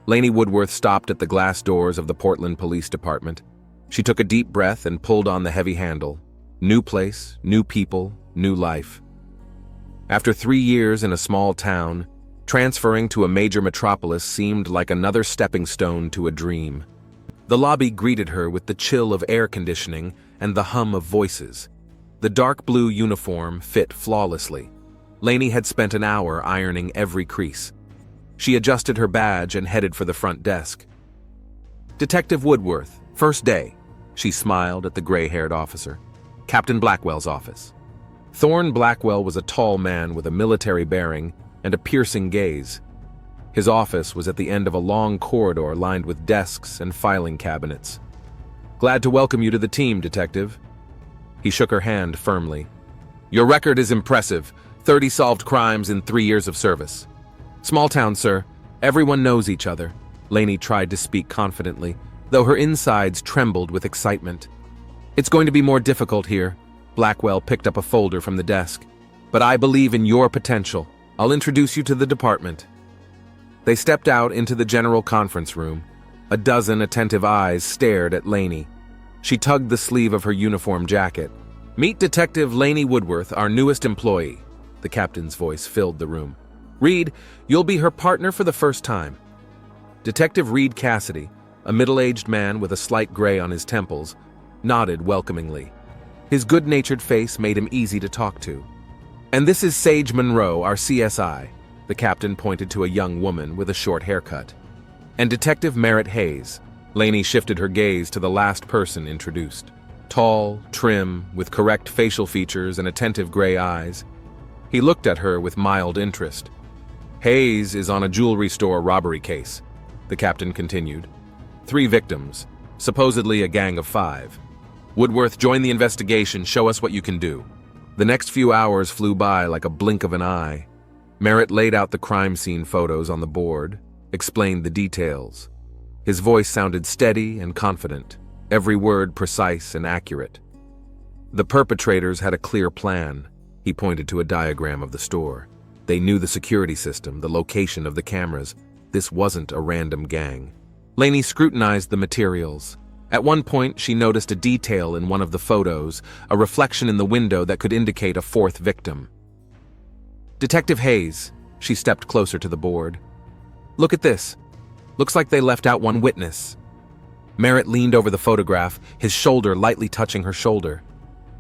Lainey Woodworth stopped at the glass doors of the Portland Police Department. She took a deep breath and pulled on the heavy handle. New place, new people, new life. After 3 years in a small town, transferring to a major metropolis seemed like another stepping stone to a dream. The lobby greeted her with the chill of air conditioning and the hum of voices. The dark blue uniform fit flawlessly. Lainey had spent an hour ironing every crease. She adjusted her badge and headed for the front desk. "Detective Woodworth, first day," she smiled at the gray-haired officer. "Captain Blackwell's office." Thorne Blackwell was a tall man with a military bearing and a piercing gaze. His office was at the end of a long corridor lined with desks and filing cabinets. "Glad to welcome you to the team, Detective." He shook her hand firmly. "Your record is impressive. 30 solved crimes in 3 years of service." "Small town, sir. Everyone knows each other." Lainey tried to speak confidently, though her insides trembled with excitement. "It's going to be more difficult here." Blackwell picked up a folder from the desk. "But I believe in your potential. I'll introduce you to the department." They stepped out into the general conference room. A dozen attentive eyes stared at Lainey. She tugged the sleeve of her uniform jacket. "Meet Detective Lainey Woodworth, our newest employee." The captain's voice filled the room. "Reed, you'll be her partner for the first time." Detective Reed Cassidy, a middle-aged man with a slight gray on his temples, nodded welcomingly. His good-natured face made him easy to talk to. "And this is Sage Monroe, our CSI." The captain pointed to a young woman with a short haircut. "And Detective Merritt Hayes." Lainey shifted her gaze to the last person introduced. Tall, trim, with correct facial features and attentive gray eyes. He looked at her with mild interest. "Hayes is on a jewelry store robbery case," the captain continued. 3 victims, supposedly a gang of 5. "Woodworth, join the investigation, show us what you can do." The next few hours flew by like a blink of an eye. Merritt laid out the crime scene photos on the board, explained the details. His voice sounded steady and confident, every word precise and accurate. The perpetrators had a clear plan. He pointed to a diagram of the store. They knew the security system, the location of the cameras. This wasn't a random gang. Lainey scrutinized the materials. At one point, she noticed a detail in one of the photos, a reflection in the window that could indicate a 4th victim. "Detective Hayes," she stepped closer to the board. "Look at this. Looks like they left out one witness." Merritt leaned over the photograph, his shoulder lightly touching her shoulder.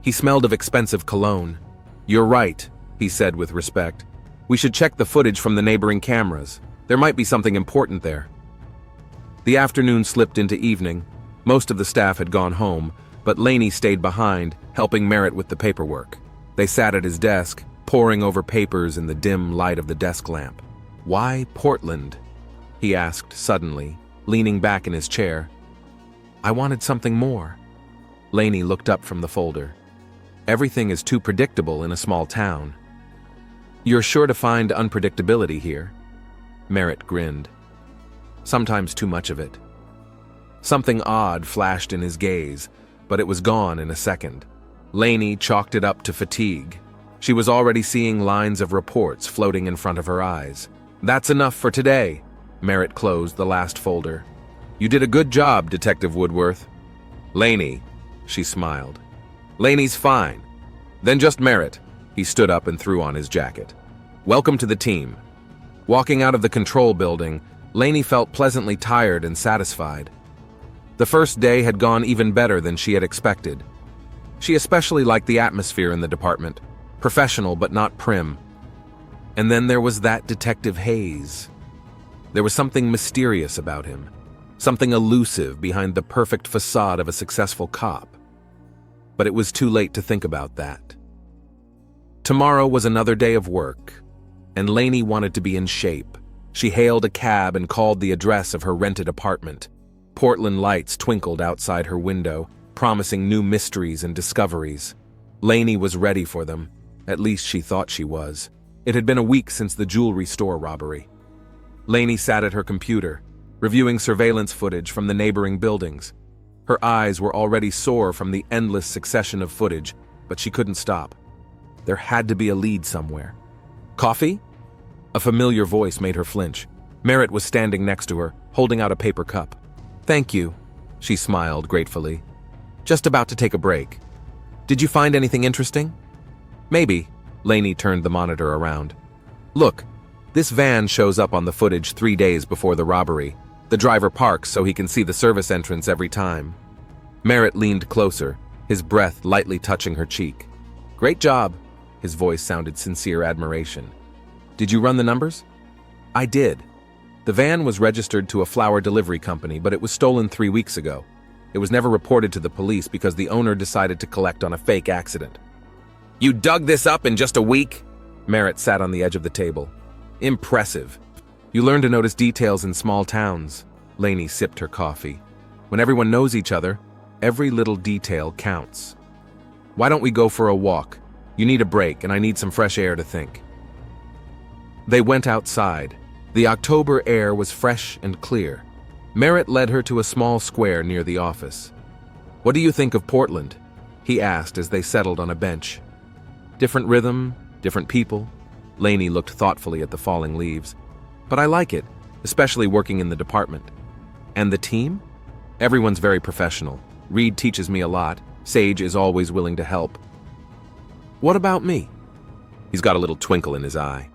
He smelled of expensive cologne. "You're right," he said with respect. "We should check the footage from the neighboring cameras. There might be something important there." The afternoon slipped into evening. Most of the staff had gone home, but Lainey stayed behind, helping Merritt with the paperwork. They sat at his desk, poring over papers in the dim light of the desk lamp. "Why Portland?" he asked suddenly, leaning back in his chair. "I wanted something more." Lainey looked up from the folder. "Everything is too predictable in a small town." "You're sure to find unpredictability here." Merritt grinned. "Sometimes too much of it." Something odd flashed in his gaze, but it was gone in a second. Lainey chalked it up to fatigue. She was already seeing lines of reports floating in front of her eyes. "That's enough for today." Merritt closed the last folder. "You did a good job, Detective Woodworth." "Lainey," she smiled. "Lainey's fine. Then just Merritt." He stood up and threw on his jacket. "Welcome to the team." Walking out of the control building, Lainey felt pleasantly tired and satisfied. The first day had gone even better than she had expected. She especially liked the atmosphere in the department, professional but not prim. And then there was that Detective Hayes. There was something mysterious about him, something elusive behind the perfect facade of a successful cop. But it was too late to think about that. Tomorrow was another day of work, and Lainey wanted to be in shape. She hailed a cab and called the address of her rented apartment. Portland lights twinkled outside her window, promising new mysteries and discoveries. Lainey was ready for them. At least she thought she was. It had been a week since the jewelry store robbery. Lainey sat at her computer, reviewing surveillance footage from the neighboring buildings. Her eyes were already sore from the endless succession of footage, but she couldn't stop. There had to be a lead somewhere. "Coffee?" A familiar voice made her flinch. Merritt was standing next to her, holding out a paper cup. "Thank you," she smiled gratefully. "Just about to take a break. Did you find anything interesting?" "Maybe." Lainey turned the monitor around. "Look, this van shows up on the footage 3 days before the robbery. The driver parks so he can see the service entrance every time." Merritt leaned closer, his breath lightly touching her cheek. "Great job." His voice sounded sincere admiration. "Did you run the numbers?" "I did. The van was registered to a flower delivery company, but it was stolen 3 weeks ago. It was never reported to the police because the owner decided to collect on a fake accident." "You dug this up in just a week?" Merritt sat on the edge of the table. "Impressive. You learn to notice details in small towns." Lainey sipped her coffee. "When everyone knows each other, every little detail counts. Why don't we go for a walk? You need a break, and I need some fresh air to think." They went outside. The October air was fresh and clear. Merritt led her to a small square near the office. "What do you think of Portland?" he asked as they settled on a bench. "Different rhythm, different people." Lainey looked thoughtfully at the falling leaves. "But I like it, especially working in the department." "And the team?" "Everyone's very professional. Reed teaches me a lot. Sage is always willing to help." "What about me?" He's got a little twinkle in his eye.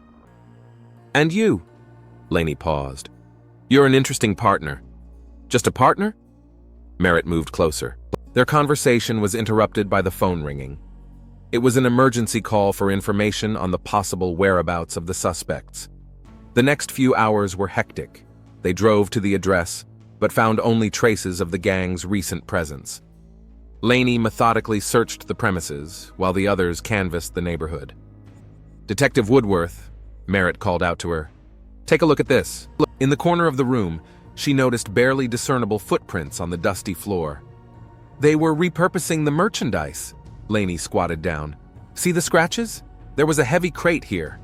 "And you?" Lainey paused. "You're an interesting partner." "Just a partner?" Merritt moved closer. Their conversation was interrupted by the phone ringing. It was an emergency call for information on the possible whereabouts of the suspects. The next few hours were hectic. They drove to the address, but found only traces of the gang's recent presence. Lainey methodically searched the premises, while the others canvassed the neighborhood. "Detective Woodworth," Merritt called out to her. "Take a look at this." In the corner of the room, she noticed barely discernible footprints on the dusty floor. "They were repurposing the merchandise." Lainey squatted down. "See the scratches? There was a heavy crate here.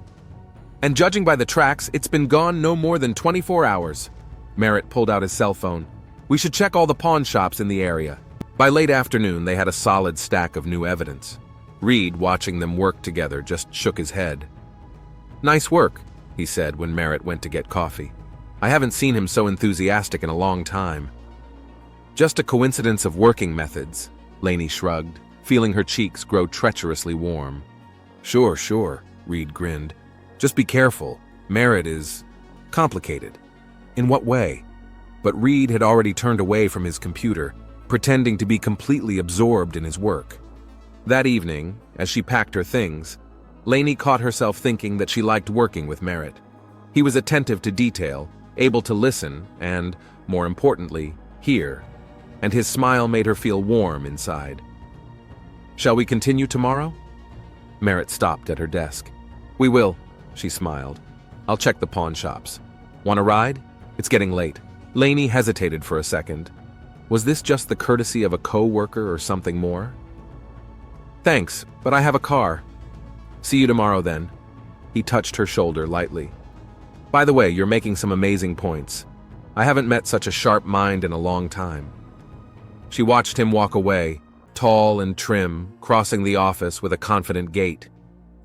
And judging by the tracks, it's been gone no more than 24 hours. Merritt pulled out his cell phone. "We should check all the pawn shops in the area." By late afternoon, they had a solid stack of new evidence. Reed, watching them work together, just shook his head. "Nice work," he said when Merritt went to get coffee. "I haven't seen him so enthusiastic in a long time." "Just a coincidence of working methods," Lainey shrugged, feeling her cheeks grow treacherously warm. Sure, Reed grinned. "Just be careful. Merritt is complicated." "In what way?" But Reed had already turned away from his computer, pretending to be completely absorbed in his work. That evening, as she packed her things, Lainey caught herself thinking that she liked working with Merritt. He was attentive to detail, able to listen, and, more importantly, hear, and his smile made her feel warm inside. "Shall we continue tomorrow?" Merritt stopped at her desk. "We will," she smiled. "I'll check the pawn shops. Want a ride? It's getting late." Lainey hesitated for a second. Was this just the courtesy of a co-worker or something more? "Thanks, but I have a car." "See you tomorrow then." He touched her shoulder lightly. "By the way, you're making some amazing points. I haven't met such a sharp mind in a long time." She watched him walk away, tall and trim, crossing the office with a confident gait.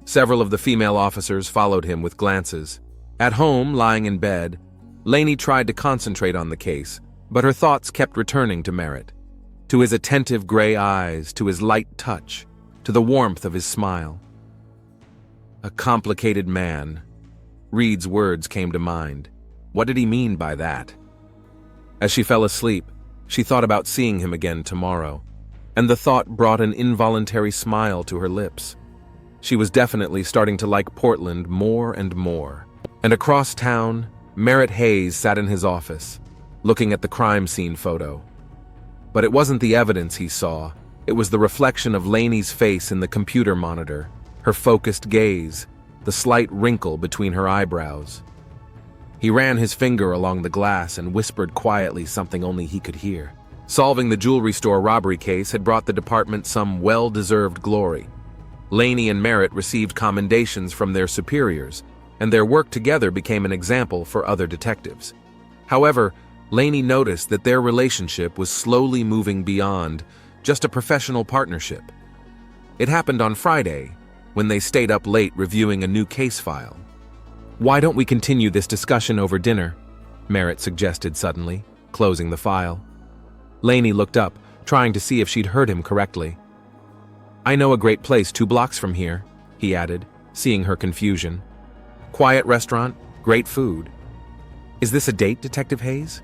Several of the female officers followed him with glances. At home, lying in bed, Lainey tried to concentrate on the case, but her thoughts kept returning to Merritt, to his attentive gray eyes, to his light touch, to the warmth of his smile. A complicated man. Reed's words came to mind. What did he mean by that? As she fell asleep, she thought about seeing him again tomorrow, and the thought brought an involuntary smile to her lips. She was definitely starting to like Portland more and more. And across town, Merritt Hayes sat in his office, looking at the crime scene photo. But it wasn't the evidence he saw, it was the reflection of Lainey's face in the computer monitor, her focused gaze, the slight wrinkle between her eyebrows. He ran his finger along the glass and whispered quietly something only he could hear. Solving the jewelry store robbery case had brought the department some well-deserved glory. Lainey and Merritt received commendations from their superiors, and their work together became an example for other detectives. However, Lainey noticed that their relationship was slowly moving beyond just a professional partnership. It happened on Friday, when they stayed up late reviewing a new case file. "Why don't we continue this discussion over dinner?" Merritt suggested suddenly, closing the file. Lainey looked up, trying to see if she'd heard him correctly. I know a great place 2 blocks from here, he added, seeing her confusion. Quiet restaurant, great food. Is this a date, Detective Hayes?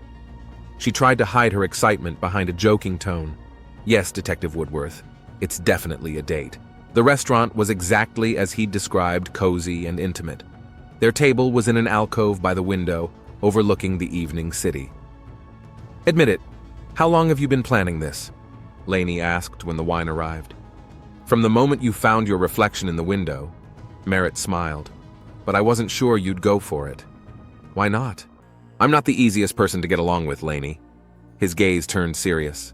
She tried to hide her excitement behind a joking tone. Yes, Detective Woodworth, it's definitely a date. The restaurant was exactly as he'd described, cozy and intimate. Their table was in an alcove by the window, overlooking the evening city. Admit it, how long have you been planning this? Lainey asked when the wine arrived. From the moment you found your reflection in the window, Merritt smiled. But I wasn't sure you'd go for it. Why not? I'm not the easiest person to get along with, Lainey. His gaze turned serious.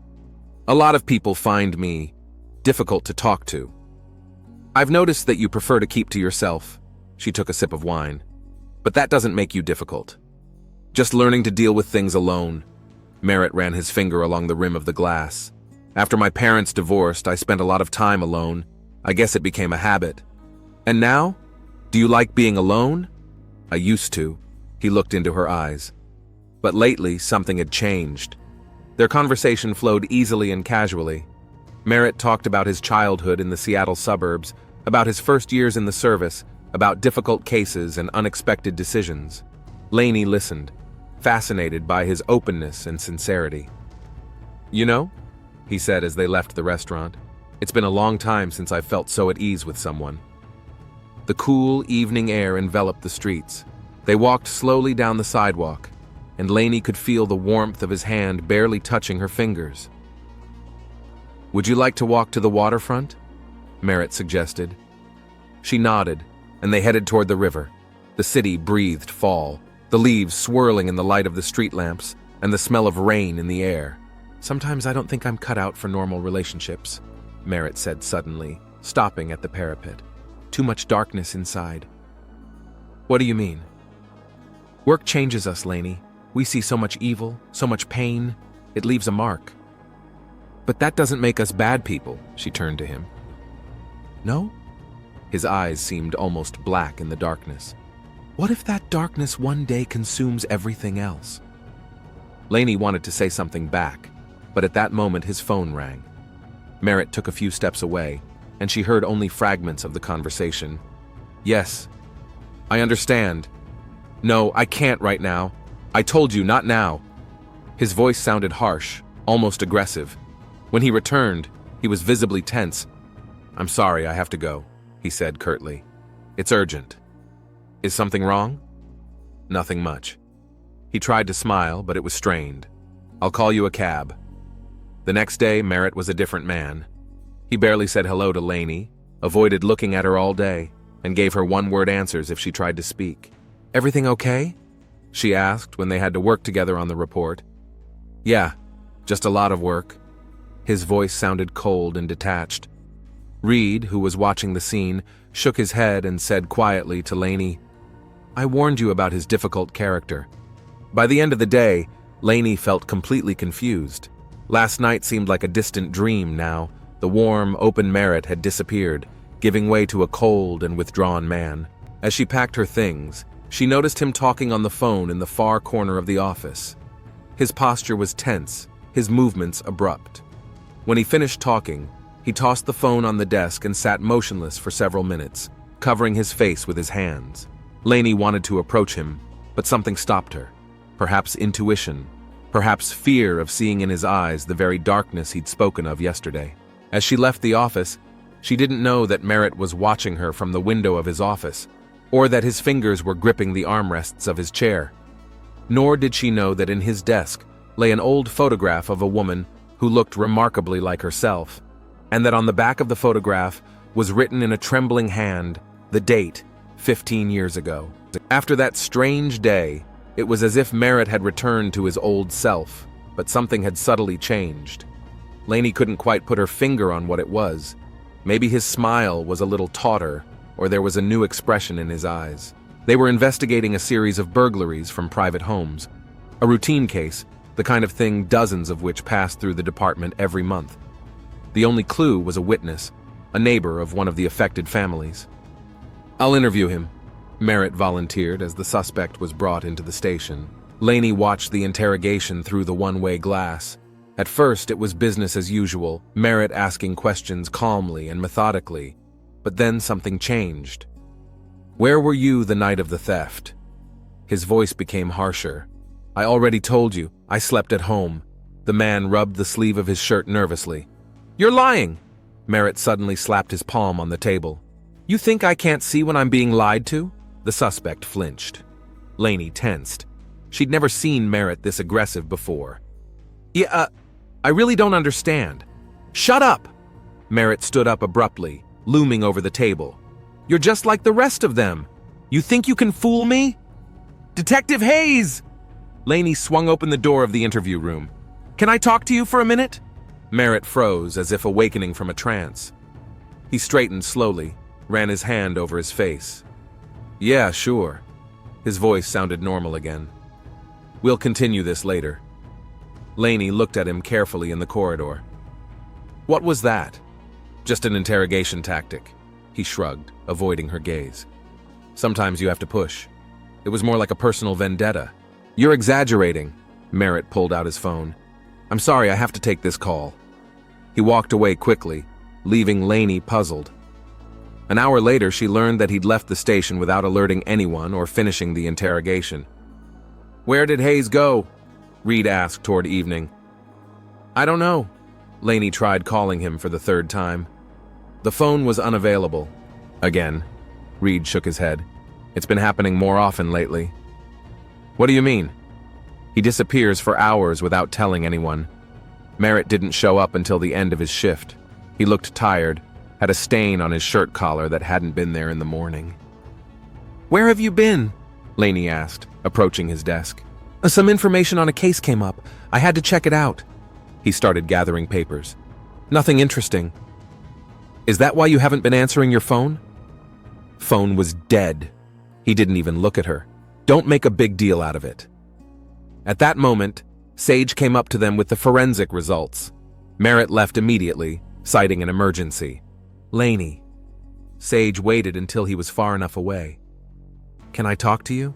A lot of people find me difficult to talk to. I've noticed that you prefer to keep to yourself. She took a sip of wine. But that doesn't make you difficult. Just learning to deal with things alone. Merritt ran his finger along the rim of the glass. After my parents divorced, I spent a lot of time alone. I guess it became a habit. And now? Do you like being alone? I used to. He looked into her eyes. But lately, something had changed. Their conversation flowed easily and casually. Merritt talked about his childhood in the Seattle suburbs, about his first years in the service, about difficult cases and unexpected decisions. Lainey listened, fascinated by his openness and sincerity. You know, he said as they left the restaurant, it's been a long time since I felt so at ease with someone. The cool evening air enveloped the streets. They walked slowly down the sidewalk, and Lainey could feel the warmth of his hand barely touching her fingers. Would you like to walk to the waterfront? Merritt suggested. She nodded, and they headed toward the river. The city breathed fall, the leaves swirling in the light of the street lamps, and the smell of rain in the air. Sometimes I don't think I'm cut out for normal relationships, Merritt said suddenly, stopping at the parapet. Too much darkness inside. What do you mean? Work changes us, Lainey. We see so much evil, so much pain. It leaves a mark. But that doesn't make us bad people, she turned to him. No? His eyes seemed almost black in the darkness. What if that darkness one day consumes everything else? Lainey wanted to say something back, but at that moment his phone rang. Merritt took a few steps away, and she heard only fragments of the conversation. Yes, I understand. No, I can't right now. I told you, not now. His voice sounded harsh, almost aggressive. When he returned, he was visibly tense. I'm sorry, I have to go, he said curtly. It's urgent. Is something wrong? Nothing much. He tried to smile, but it was strained. I'll call you a cab. The next day, Merritt was a different man. He barely said hello to Lainey, avoided looking at her all day, and gave her one-word answers if she tried to speak. Everything okay? She asked when they had to work together on the report. Yeah, just a lot of work. His voice sounded cold and detached. Reed, who was watching the scene, shook his head and said quietly to Lainey, I warned you about his difficult character. By the end of the day, Lainey felt completely confused. Last night seemed like a distant dream now. The warm, open Merritt had disappeared, giving way to a cold and withdrawn man. As she packed her things, she noticed him talking on the phone in the far corner of the office. His posture was tense, his movements abrupt. When he finished talking, he tossed the phone on the desk and sat motionless for several minutes, covering his face with his hands. Lainey wanted to approach him, but something stopped her. Perhaps intuition, perhaps fear of seeing in his eyes the very darkness he'd spoken of yesterday. As she left the office, she didn't know that Merritt was watching her from the window of his office, or that his fingers were gripping the armrests of his chair. Nor did she know that in his desk lay an old photograph of a woman who looked remarkably like herself, and that on the back of the photograph was written in a trembling hand the date, 15 years ago. After that strange day, it was as if Merritt had returned to his old self, but something had subtly changed. Lainey couldn't quite put her finger on what it was. Maybe his smile was a little tauter, or there was a new expression in his eyes. They were investigating a series of burglaries from private homes. A routine case, the kind of thing dozens of which passed through the department every month. The only clue was a witness, a neighbor of one of the affected families. I'll interview him, Merritt volunteered as the suspect was brought into the station. Laney watched the interrogation through the one-way glass. At first, it was business as usual, Merritt asking questions calmly and methodically. But then something changed. "Where were you the night of the theft?" His voice became harsher. "I already told you, I slept at home." The man rubbed the sleeve of his shirt nervously. "You're lying!" Merritt suddenly slapped his palm on the table. "You think I can't see when I'm being lied to?" The suspect flinched. Laney tensed. She'd never seen Merritt this aggressive before. "Yeah, I really don't understand." "Shut up!" Merritt stood up abruptly, looming over the table. "You're just like the rest of them. You think you can fool me?" "Detective Hayes!" Laney swung open the door of the interview room. "Can I talk to you for a minute?" Merritt froze as if awakening from a trance. He straightened slowly, ran his hand over his face. "Yeah, sure." His voice sounded normal again. "We'll continue this later." Laney looked at him carefully in the corridor. "What was that?" "Just an interrogation tactic." He shrugged, avoiding her gaze. "Sometimes you have to push. It was more like a personal vendetta." "You're exaggerating." Merritt pulled out his phone. "I'm sorry, I have to take this call." He walked away quickly, leaving Laney puzzled. An hour later, she learned that he'd left the station without alerting anyone or finishing the interrogation. "Where did Hayes go?" Reed asked toward evening. "I don't know." Laney tried calling him for the third time. The phone was unavailable. Again. Reed shook his head. "It's been happening more often lately." "What do you mean?" "He disappears for hours without telling anyone. Merritt didn't show up until the end of his shift. He looked tired, had a stain on his shirt collar that hadn't been there in the morning." "Where have you been?" Laney asked, approaching his desk. "Some information on a case came up. I had to check it out." He started gathering papers. "Nothing interesting." "Is that why you haven't been answering your phone?" Phone was dead. He didn't even look at her. "Don't make a big deal out of it." At that moment, Sage came up to them with the forensic results. Merritt left immediately, citing an emergency. "Laney." Sage waited until he was far enough away. "Can I talk to you?"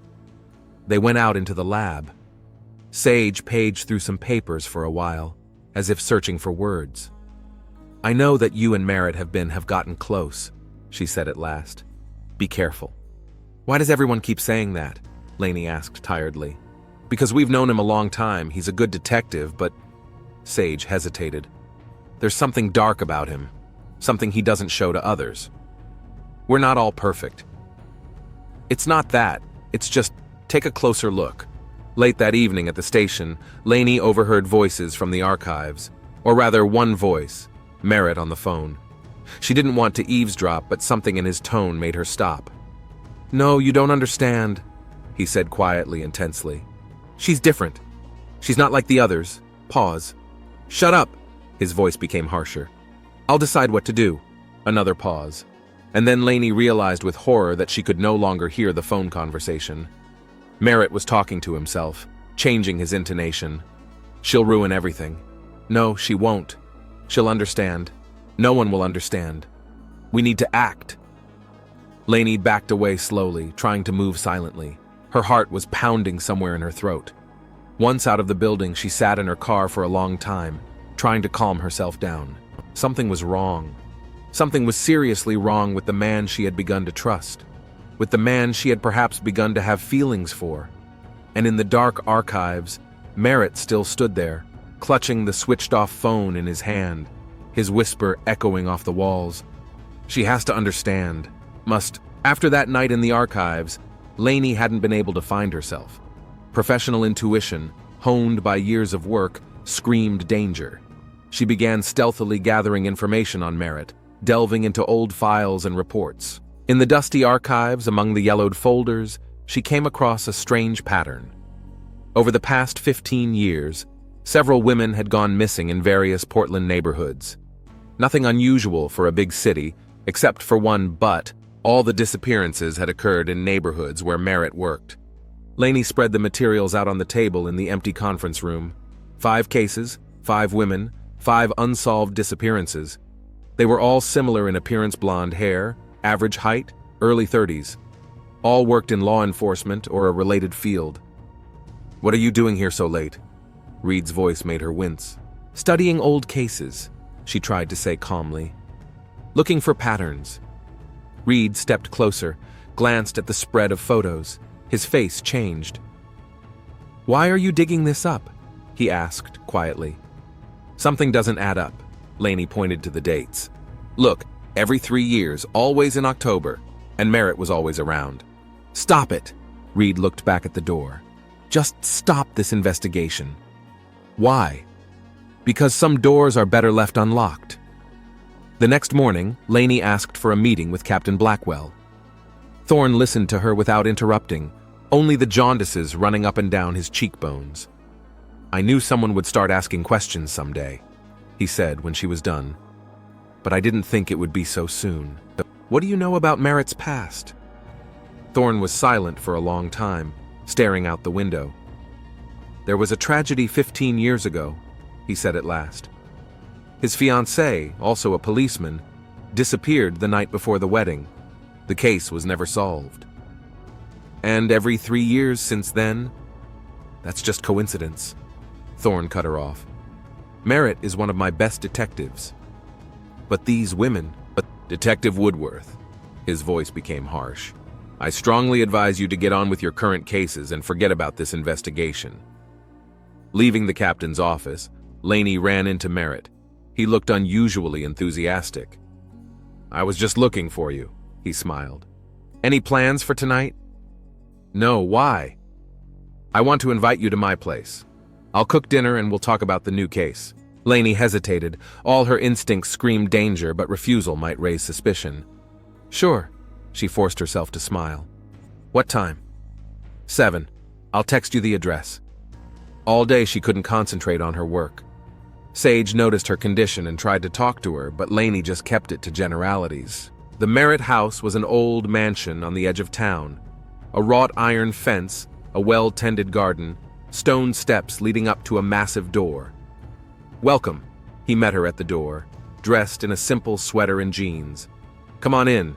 They went out into the lab. Sage paged through some papers for a while, as if searching for words. "I know that you and Merritt have gotten close," she said at last. "Be careful." "Why does everyone keep saying that?" Laney asked tiredly. "Because we've known him a long time. He's a good detective, but..." Sage hesitated. "There's something dark about him. Something he doesn't show to others. We're not all perfect." "It's not that. It's just, take a closer look." Late that evening at the station, Laney overheard voices from the archives. Or rather, one voice, Merritt on the phone. She didn't want to eavesdrop, but something in his tone made her stop. "No, you don't understand," he said quietly and tensely. "She's different. She's not like the others." Pause. "Shut up!" His voice became harsher. "I'll decide what to do." Another pause. And then Laney realized with horror that she could no longer hear the phone conversation. Merritt was talking to himself, changing his intonation. "She'll ruin everything." "No, she won't. She'll understand. No one will understand. We need to act." Laney backed away slowly, trying to move silently. Her heart was pounding somewhere in her throat. Once out of the building, she sat in her car for a long time, trying to calm herself down. Something was wrong. Something was seriously wrong with the man she had begun to trust, with the man she had perhaps begun to have feelings for. And in the dark archives, Merritt still stood there, clutching the switched-off phone in his hand, his whisper echoing off the walls. She has to understand. Must. After that night in the archives, Laney hadn't been able to find herself. Professional intuition, honed by years of work, screamed danger. She began stealthily gathering information on Merritt, delving into old files and reports. In the dusty archives, among the yellowed folders, she came across a strange pattern. Over the past 15 years, several women had gone missing in various Portland neighborhoods. Nothing unusual for a big city, except for one, but all the disappearances had occurred in neighborhoods where Merritt worked. Laney spread the materials out on the table in the empty conference room. 5 cases, 5 women, 5 unsolved disappearances. They were all similar in appearance: blonde hair, average height, early 30s. All worked in law enforcement or a related field. What are you doing here so late? Reed's voice made her wince. Studying old cases, she tried to say calmly. Looking for patterns. Reed stepped closer, glanced at the spread of photos. His face changed. Why are you digging this up? He asked quietly. Something doesn't add up. Laney pointed to the dates. Look, every 3 years, always in October, and Merritt was always around. Stop it! Reed looked back at the door. Just stop this investigation. Why? Because some doors are better left unlocked. The next morning, Laney asked for a meeting with Captain Blackwell. Thorne listened to her without interrupting, only the jaundices running up and down his cheekbones. I knew someone would start asking questions someday, he said when she was done. But I didn't think it would be so soon. What do you know about Merritt's past? Thorne was silent for a long time, staring out the window. There was a tragedy 15 years ago, he said at last. His fiancée, also a policeman, disappeared the night before the wedding. The case was never solved. And every 3 years since then? That's just coincidence. Thorne cut her off. Merritt is one of my best detectives. But these women... Detective Woodworth. His voice became harsh. I strongly advise you to get on with your current cases and forget about this investigation. Leaving the captain's office, Laney ran into Merritt. He looked unusually enthusiastic. I was just looking for you, he smiled. Any plans for tonight? No, why? I want to invite you to my place. I'll cook dinner and we'll talk about the new case. Laney hesitated. All her instincts screamed danger, but refusal might raise suspicion. Sure, she forced herself to smile. What time? 7. I'll text you the address. All day she couldn't concentrate on her work. Sage noticed her condition and tried to talk to her, but Laney just kept it to generalities. The Merritt house was an old mansion on the edge of town. A wrought iron fence, a well-tended garden, stone steps leading up to a massive door. Welcome, he met her at the door, dressed in a simple sweater and jeans. Come on in.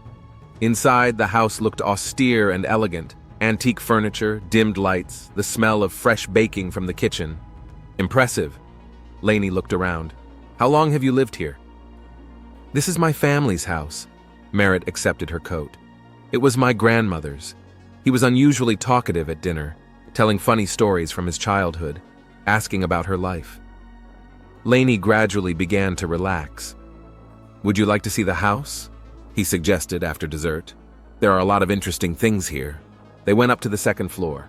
Inside, the house looked austere and elegant. Antique furniture, dimmed lights, the smell of fresh baking from the kitchen. Impressive. Laney looked around. How long have you lived here? This is my family's house. Merritt accepted her coat. It was my grandmother's. He was unusually talkative at dinner, telling funny stories from his childhood, asking about her life. Laney gradually began to relax. Would you like to see the house? He suggested after dessert. There are a lot of interesting things here. They went up to the second floor.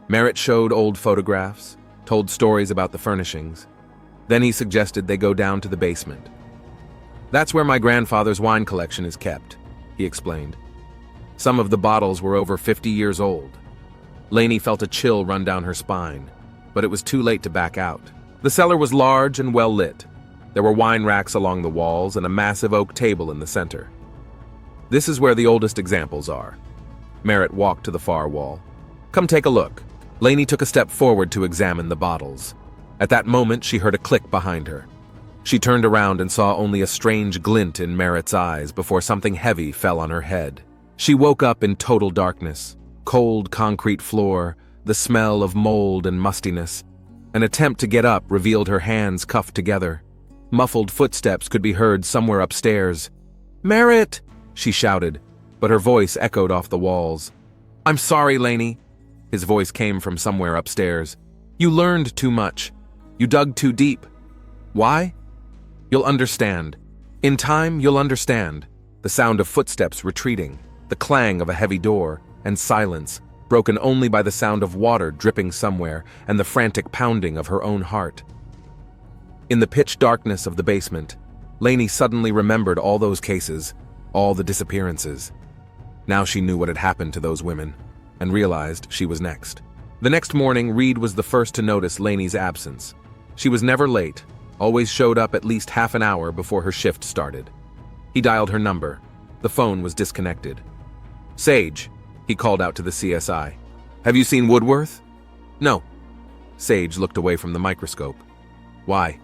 Merritt showed old photographs, told stories about the furnishings. Then he suggested they go down to the basement. That's where my grandfather's wine collection is kept, he explained. Some of the bottles were over 50 years old. Laney felt a chill run down her spine, but it was too late to back out. The cellar was large and well lit. There were wine racks along the walls and a massive oak table in the center. This is where the oldest examples are. Merritt walked to the far wall. Come take a look. Laney took a step forward to examine the bottles. At that moment, she heard a click behind her. She turned around and saw only a strange glint in Merritt's eyes before something heavy fell on her head. She woke up in total darkness. Cold concrete floor, the smell of mold and mustiness. An attempt to get up revealed her hands cuffed together. Muffled footsteps could be heard somewhere upstairs. Merritt! She shouted, but her voice echoed off the walls. I'm sorry, Laney. His voice came from somewhere upstairs. You learned too much. You dug too deep. Why? You'll understand. In time, you'll understand. The sound of footsteps retreating, the clang of a heavy door, and silence, broken only by the sound of water dripping somewhere and the frantic pounding of her own heart. In the pitch darkness of the basement, Laney suddenly remembered all those cases, all the disappearances. Now she knew what had happened to those women, and realized she was next. The next morning, Reed was the first to notice Laney's absence. She was never late, always showed up at least half an hour before her shift started. He dialed her number. The phone was disconnected. Sage, he called out to the CSI. Have you seen Woodworth? No. Sage looked away from the microscope. Why?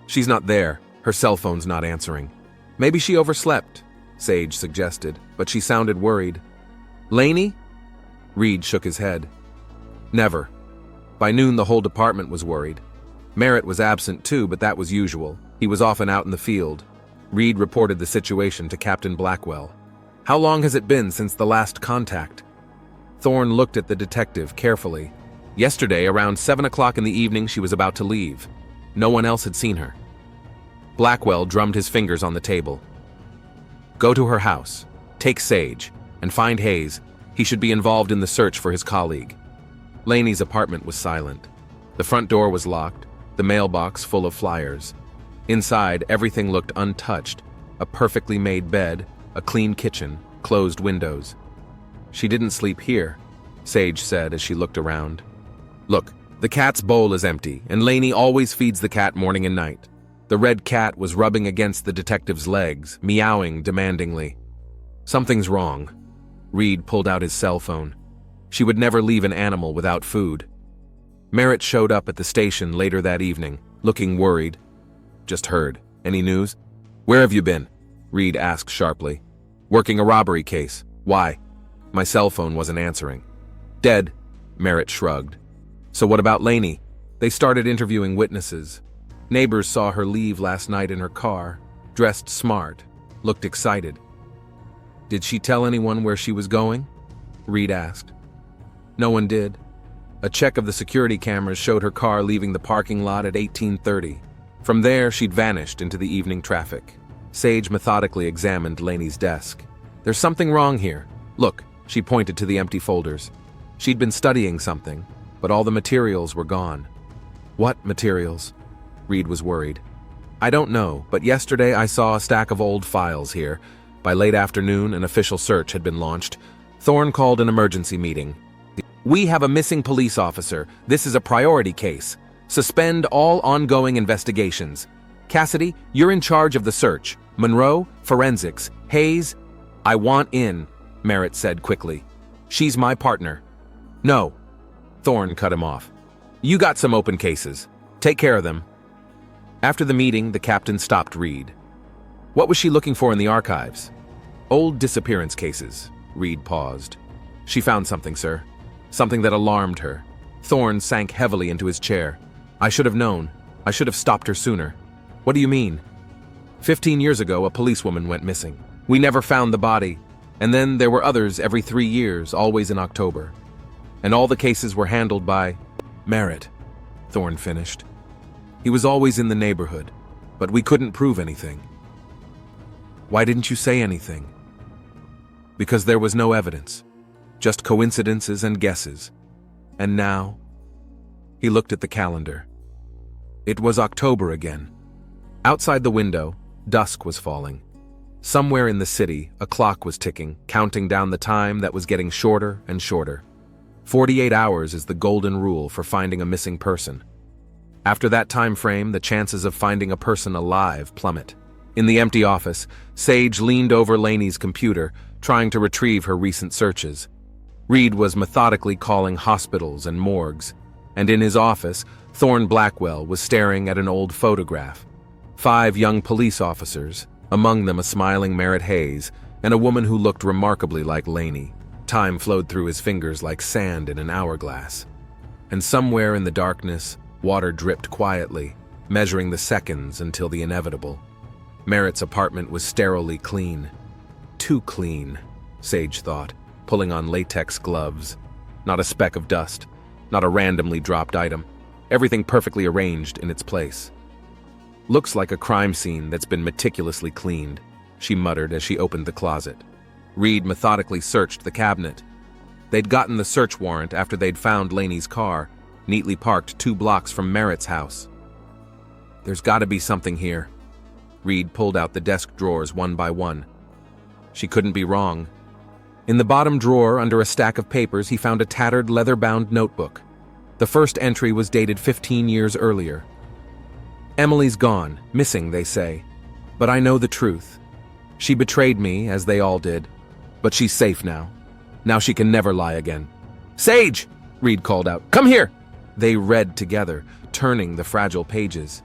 She's not there. Her cell phone's not answering. Maybe she overslept, Sage suggested, but she sounded worried. Laney? Reed shook his head. Never. By noon, the whole department was worried. Merritt was absent too, but that was usual. He was often out in the field. Reed reported the situation to Captain Blackwell. "How long has it been since the last contact?" Thorne looked at the detective carefully. "Yesterday, around 7 o'clock in the evening, she was about to leave. No one else had seen her." Blackwell drummed his fingers on the table. "Go to her house, take Sage, and find Hayes. He should be involved in the search for his colleague." Laney's apartment was silent. The front door was locked, the mailbox full of flyers. Inside, everything looked untouched: a perfectly made bed, a clean kitchen, closed windows. "She didn't sleep here," Sage said as she looked around. "Look, the cat's bowl is empty, and Laney always feeds the cat morning and night." The red cat was rubbing against the detective's legs, meowing demandingly. "Something's wrong." Reed pulled out his cell phone. She would never leave an animal without food. Merritt showed up at the station later that evening, looking worried. "Just heard. Any news?" "Where have you been?" Reed asked sharply. "Working a robbery case. Why?" My cell phone wasn't answering. "Dead," Merritt shrugged. "So what about Laney?" "They started interviewing witnesses. Neighbors saw her leave last night in her car, dressed smart, looked excited." "Did she tell anyone where she was going?" Reed asked. "No one did. A check of the security cameras showed her car leaving the parking lot at 18:30. From there, she'd vanished into the evening traffic." Sage methodically examined Laney's desk. "There's something wrong here. Look," she pointed to the empty folders. She'd been studying something, but all the materials were gone. "What materials?" Reed was worried. "I don't know, but yesterday I saw a stack of old files here. By late afternoon, an official search had been launched. Thorne called an emergency meeting. 'We have a missing police officer. This is a priority case. Suspend all ongoing investigations. Cassidy, you're in charge of the search. Monroe, forensics. Hayes, I want in," Merritt said quickly. "She's my partner." "No," Thorne cut him off. "You got some open cases. Take care of them." After the meeting, the captain stopped Reed. "What was she looking for in the archives?" "Old disappearance cases." Reed paused. "She found something, sir. Something that alarmed her." Thorne sank heavily into his chair. "I should have known. I should have stopped her sooner." "What do you mean?" 15 years ago, a policewoman went missing. We never found the body, and then there were others every 3 years, always in October. And all the cases were handled by Merritt," Thorne finished. "He was always in the neighborhood, but we couldn't prove anything." "Why didn't you say anything?" "Because there was no evidence. Just coincidences and guesses. And now..." He looked at the calendar. It was October again. Outside the window, dusk was falling. Somewhere in the city, a clock was ticking, counting down the time that was getting shorter and shorter. 48 hours is the golden rule for finding a missing person. After that time frame, the chances of finding a person alive plummet. In the empty office, Sage leaned over Laney's computer, trying to retrieve her recent searches. Reed was methodically calling hospitals and morgues, and in his office, Thorne Blackwell was staring at an old photograph. 5 young police officers, among them a smiling Merritt Hayes, and a woman who looked remarkably like Laney. Time flowed through his fingers like sand in an hourglass. And somewhere in the darkness, water dripped quietly, measuring the seconds until the inevitable. Merritt's apartment was sterilely clean. Too clean, Sage thought, pulling on latex gloves. Not a speck of dust, not a randomly dropped item. Everything perfectly arranged in its place. "Looks like a crime scene that's been meticulously cleaned," she muttered as she opened the closet. Reed methodically searched the cabinet. They'd gotten the search warrant after they'd found Laney's car, neatly parked 2 blocks from Merritt's house. "There's got to be something here." Reed pulled out the desk drawers one by one. She couldn't be wrong. In the bottom drawer, under a stack of papers, he found a tattered, leather-bound notebook. The first entry was dated 15 years earlier. "Emily's gone, missing, they say. But I know the truth. She betrayed me, as they all did. But she's safe now. Now she can never lie again." "Sage!" Reed called out. "Come here!" They read together, turning the fragile pages.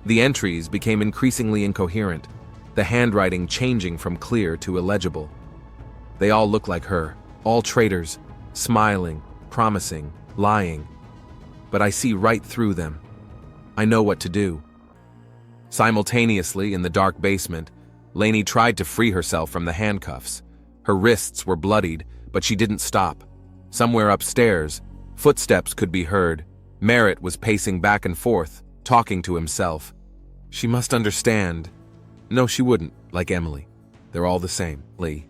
The entries became increasingly incoherent, the handwriting changing from clear to illegible. They all looked like her, all traitors, smiling, promising, lying. but I see right through them. I know what to do." Simultaneously, in the dark basement, Lainey tried to free herself from the handcuffs. Her wrists were bloodied, but she didn't stop. Somewhere upstairs, footsteps could be heard. Merritt was pacing back and forth, talking to himself. She must understand. No, she wouldn't, like Emily. They're all the same, Lee.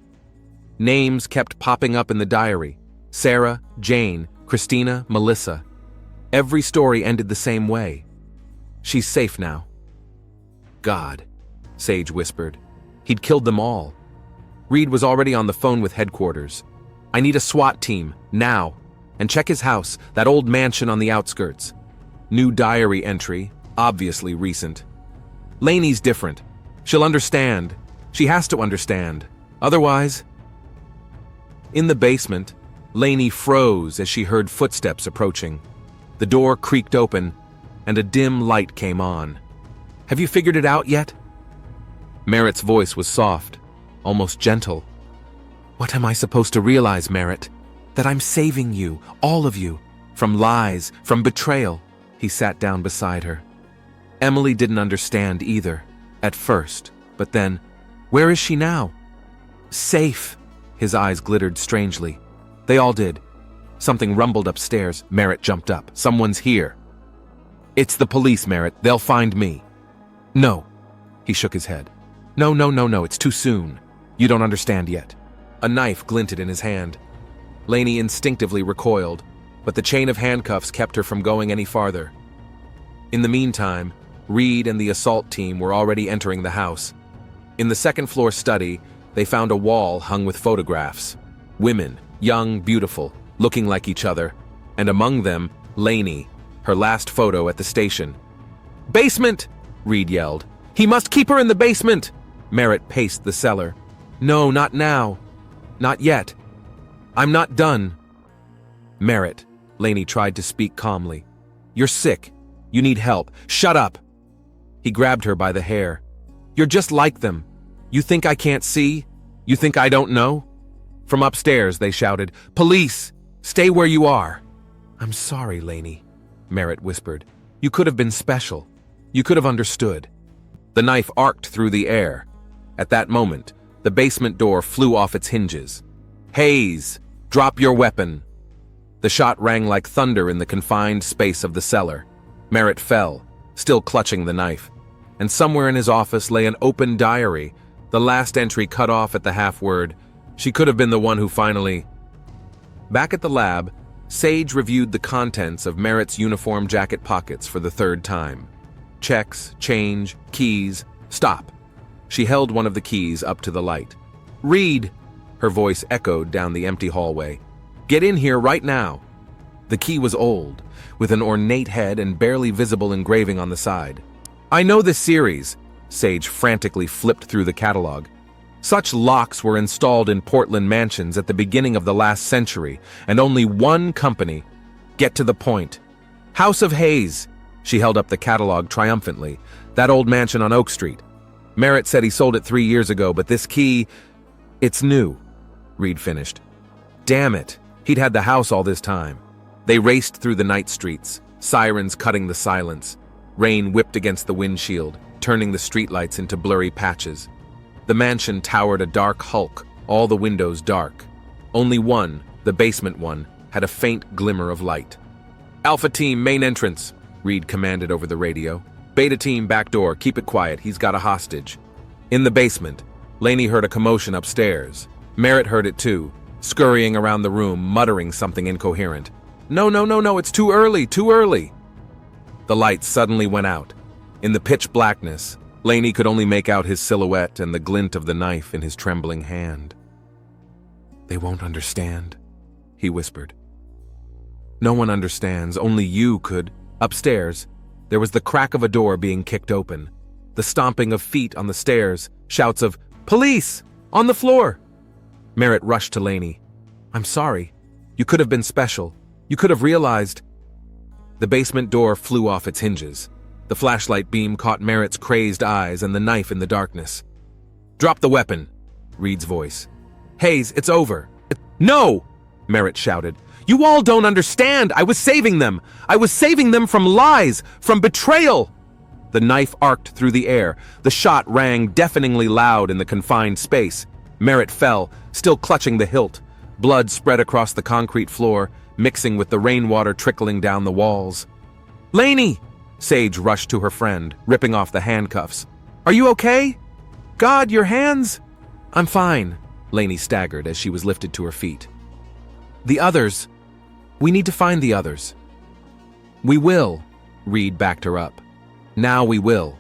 Names kept popping up in the diary. Sarah, Jane, Christina, Melissa. Every story ended the same way. She's safe now. God, Sage whispered. He'd killed them all. Reed was already on the phone with headquarters. I need a SWAT team, now. And check his house, that old mansion on the outskirts. New diary entry, obviously recent. Lainey's different. She'll understand. She has to understand. Otherwise... In the basement, Lainey froze as she heard footsteps approaching. The door creaked open, and a dim light came on. Have you figured it out yet? Merritt's voice was soft, almost gentle. What am I supposed to realize, Merritt? That I'm saving you, all of you, from lies, from betrayal. He sat down beside her. Emily didn't understand either, at first, but then, where is she now? Safe. His eyes glittered strangely. They all did. Something rumbled upstairs. Merritt jumped up. Someone's here. It's the police, Merritt. They'll find me. No. He shook his head. No, it's too soon. You don't understand yet. A knife glinted in his hand. Lainey instinctively recoiled, but the chain of handcuffs kept her from going any farther. In the meantime, Reed and the assault team were already entering the house. In the second-floor study, they found a wall hung with photographs. Women, young, beautiful, looking like each other, and among them, Lainey, her last photo at the station. Basement! Reed yelled. He must keep her in the basement! Merritt paced the cellar. No, not now. Not yet. I'm not done. Merritt, Lainey tried to speak calmly. You're sick. You need help. Shut up! He grabbed her by the hair. You're just like them. You think I can't see? You think I don't know? From upstairs, they shouted, Police! Stay where you are! I'm sorry, Lainey, Merritt whispered. You could have been special. You could have understood. The knife arced through the air. At that moment, the basement door flew off its hinges. Hayes! Drop your weapon! The shot rang like thunder in the confined space of the cellar. Merritt fell, still clutching the knife. And somewhere in his office lay an open diary, the last entry cut off at the half-word. She could have been the one who finally... Back at the lab, Sage reviewed the contents of Merritt's uniform jacket pockets for the third time. Checks, change, keys, stop. She held one of the keys up to the light. Reed! Her voice echoed down the empty hallway. Get in here right now. The key was old, with an ornate head and barely visible engraving on the side. I know this series. Sage frantically flipped through the catalog. Such locks were installed in Portland mansions at the beginning of the last century, and only one company. Get to the point. House of Hayes. She held up the catalog triumphantly. That old mansion on Oak Street. Merritt said he sold it 3 years ago, but this key... It's new, Reed finished. Damn it. He'd had the house all this time. They raced through the night streets, sirens cutting the silence. Rain whipped against the windshield, turning the streetlights into blurry patches. The mansion towered a dark hulk, all the windows dark. Only one, the basement one, had a faint glimmer of light. Alpha Team, main entrance, Reed commanded over the radio. Beta Team, back door, keep it quiet, he's got a hostage. In the basement, Lainey heard a commotion upstairs. Merritt heard it too, scurrying around the room, muttering something incoherent. No, it's too early, too early. The lights suddenly went out. In the pitch blackness, Lainey could only make out his silhouette and the glint of the knife in his trembling hand. They won't understand, he whispered. No one understands, only you could. Upstairs, there was the crack of a door being kicked open, the stomping of feet on the stairs, shouts of, Police! On the floor! Merritt rushed to Lainey. I'm sorry. You could have been special. You could have realized. The basement door flew off its hinges. The flashlight beam caught Merritt's crazed eyes and the knife in the darkness. Drop the weapon, Reed's voice. Hayes, it's over. No! Merritt shouted. You all don't understand. I was saving them. I was saving them from lies, from betrayal. The knife arced through the air. The shot rang deafeningly loud in the confined space. Merritt fell, still clutching the hilt. Blood spread across the concrete floor, mixing with the rainwater trickling down the walls. "Lainey!" Sage rushed to her friend, ripping off the handcuffs. "Are you okay? God, your hands?" "I'm fine," Lainey staggered as she was lifted to her feet. "The others. We need to find the others." "We will," Reed backed her up. "Now we will."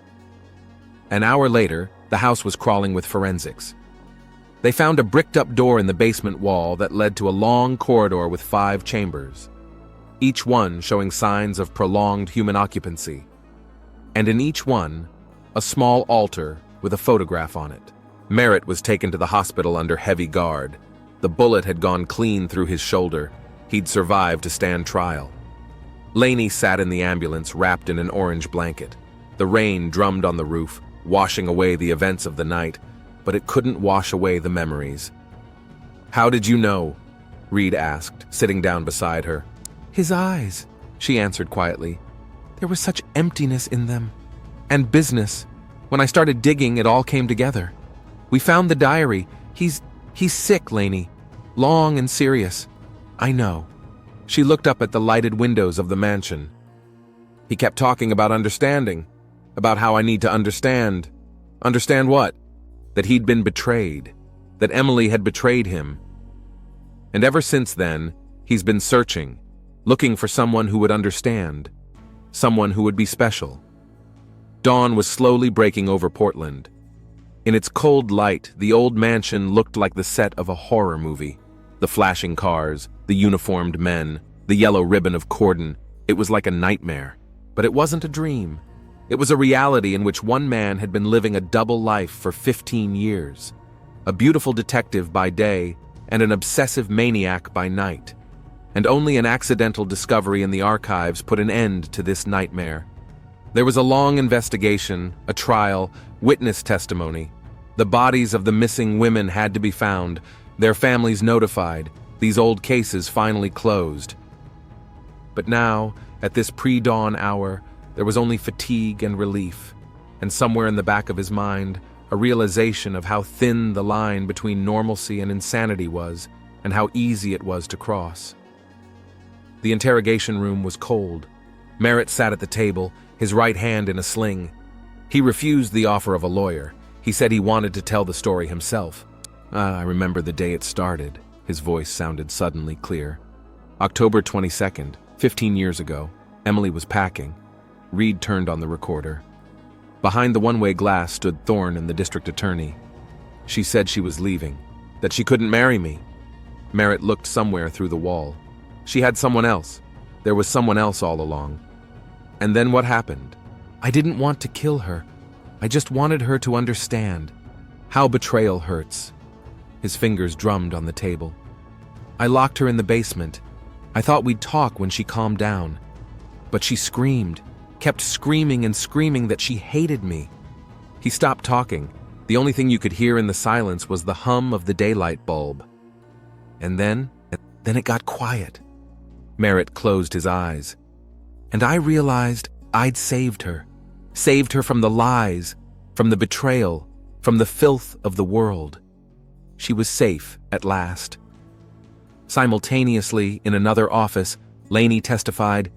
An hour later, the house was crawling with forensics. They found a bricked-up door in the basement wall that led to a long corridor with 5 chambers, each one showing signs of prolonged human occupancy. And in each one, a small altar with a photograph on it. Merritt was taken to the hospital under heavy guard. The bullet had gone clean through his shoulder. He'd survived to stand trial. Lainey sat in the ambulance wrapped in an orange blanket. The rain drummed on the roof, washing away the events of the night, but it couldn't wash away the memories. "How did you know?" Reed asked, sitting down beside her. "His eyes," she answered quietly. "There was such emptiness in them. And business. When I started digging, it all came together. We found the diary. He's sick, Lainey. Long and serious. I know." She looked up at the lighted windows of the mansion. "He kept talking about understanding, about how I need to understand. Understand what? That he'd been betrayed, that Emily had betrayed him. And ever since then, he's been searching, looking for someone who would understand, someone who would be special." Dawn was slowly breaking over Portland. In its cold light, the old mansion looked like the set of a horror movie. The flashing cars, the uniformed men, the yellow ribbon of cordon. It was like a nightmare. But it wasn't a dream. It was a reality in which one man had been living a double life for 15 years. A beautiful detective by day and an obsessive maniac by night. And only an accidental discovery in the archives put an end to this nightmare. There was a long investigation, a trial, witness testimony. The bodies of the missing women had to be found, their families notified, these old cases finally closed. But now, at this pre-dawn hour, there was only fatigue and relief, and somewhere in the back of his mind, a realization of how thin the line between normalcy and insanity was, and how easy it was to cross. The interrogation room was cold. Merritt sat at the table, his right hand in a sling. He refused the offer of a lawyer. He said he wanted to tell the story himself. I remember the day it started. His voice sounded suddenly clear. October 22nd, 15 years ago. Emily was packing. Reed turned on the recorder. Behind the one-way glass stood Thorne and the district attorney. She said she was leaving, that she couldn't marry me. Merritt looked somewhere through the wall. She had someone else. There was someone else all along. And then what happened? I didn't want to kill her. I just wanted her to understand how betrayal hurts. His fingers drummed on the table. I locked her in the basement. I thought we'd talk when she calmed down. But she screamed, kept screaming and screaming that she hated me. He stopped talking. The only thing you could hear in the silence was the hum of the daylight bulb. And then it got quiet. Merritt closed his eyes. And I realized I'd saved her from the lies, from the betrayal, from the filth of the world. She was safe at last. Simultaneously, in another office, Lainey testified.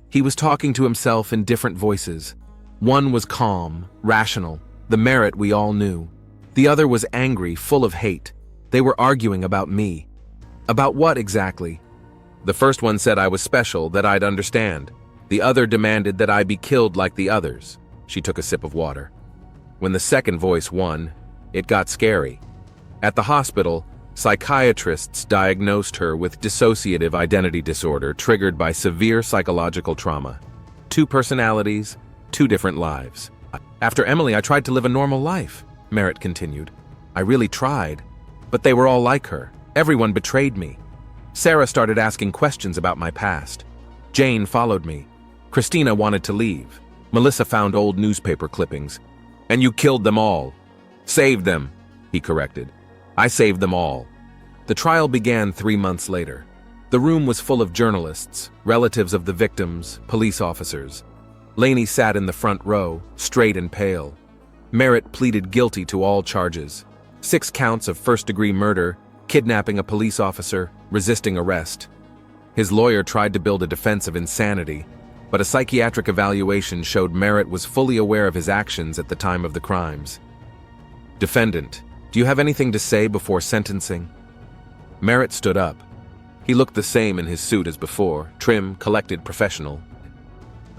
He was talking to himself in different voices. One was calm, rational, the Merritt we all knew. The other was angry, full of hate. They were arguing about me. About what exactly? The first one said I was special, that I'd understand. The other demanded that I be killed like the others. She took a sip of water. When the second voice won, it got scary. At the hospital, psychiatrists diagnosed her with dissociative identity disorder triggered by severe psychological trauma. 2 personalities, 2 different lives. After Emily, I tried to live a normal life, Merritt continued. I really tried, but they were all like her. Everyone betrayed me. Sarah started asking questions about my past. Jane followed me. Christina wanted to leave. Melissa found old newspaper clippings. And you killed them all. Saved them, he corrected. I saved them all. The trial began 3 months later. The room was full of journalists, relatives of the victims, police officers. Laney sat in the front row, straight and pale. Merritt pleaded guilty to all charges. 6 counts of first-degree murder, kidnapping a police officer, resisting arrest. His lawyer tried to build a defense of insanity, but a psychiatric evaluation showed Merritt was fully aware of his actions at the time of the crimes. Defendant, do you have anything to say before sentencing? Merritt stood up. He looked the same in his suit as before, trim, collected, professional.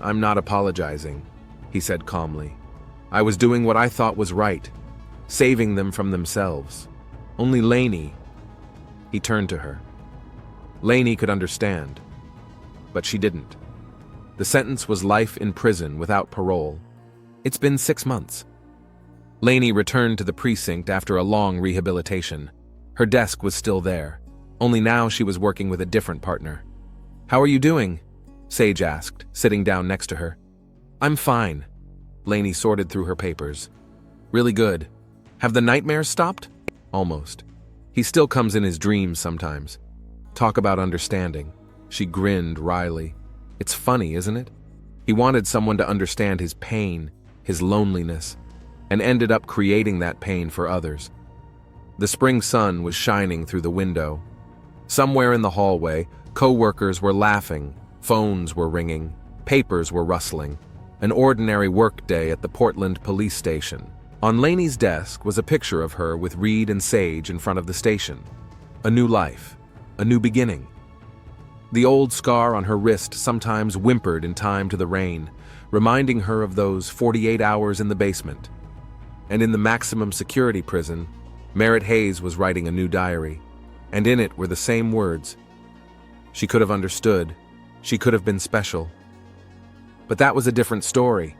I'm not apologizing, he said calmly. I was doing what I thought was right, saving them from themselves. Only Laney. He turned to her. Laney could understand, but she didn't. The sentence was life in prison without parole. It's been 6 months. Laney returned to the precinct after a long rehabilitation. Her desk was still there, only now she was working with a different partner. How are you doing? Sage asked, sitting down next to her. I'm fine. Laney sorted through her papers. Really good. Have the nightmares stopped? Almost. He still comes in his dreams sometimes. Talk about understanding. She grinned wryly. It's funny, isn't it? He wanted someone to understand his pain, his loneliness, and ended up creating that pain for others. The spring sun was shining through the window. Somewhere in the hallway, co-workers were laughing, phones were ringing, papers were rustling. An ordinary workday at the Portland police station. On Laney's desk was a picture of her with Reed and Sage in front of the station. A new life, a new beginning. The old scar on her wrist sometimes whimpered in time to the rain, reminding her of those 48 hours in the basement. And in the maximum security prison, Merritt Hayes was writing a new diary, and in it were the same words. She could have understood. She could have been special. But that was a different story.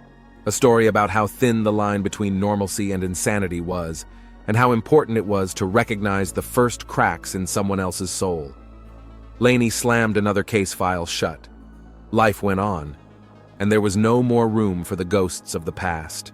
A story about how thin the line between normalcy and insanity was, and how important it was to recognize the first cracks in someone else's soul. Laney slammed another case file shut. Life went on, and there was no more room for the ghosts of the past.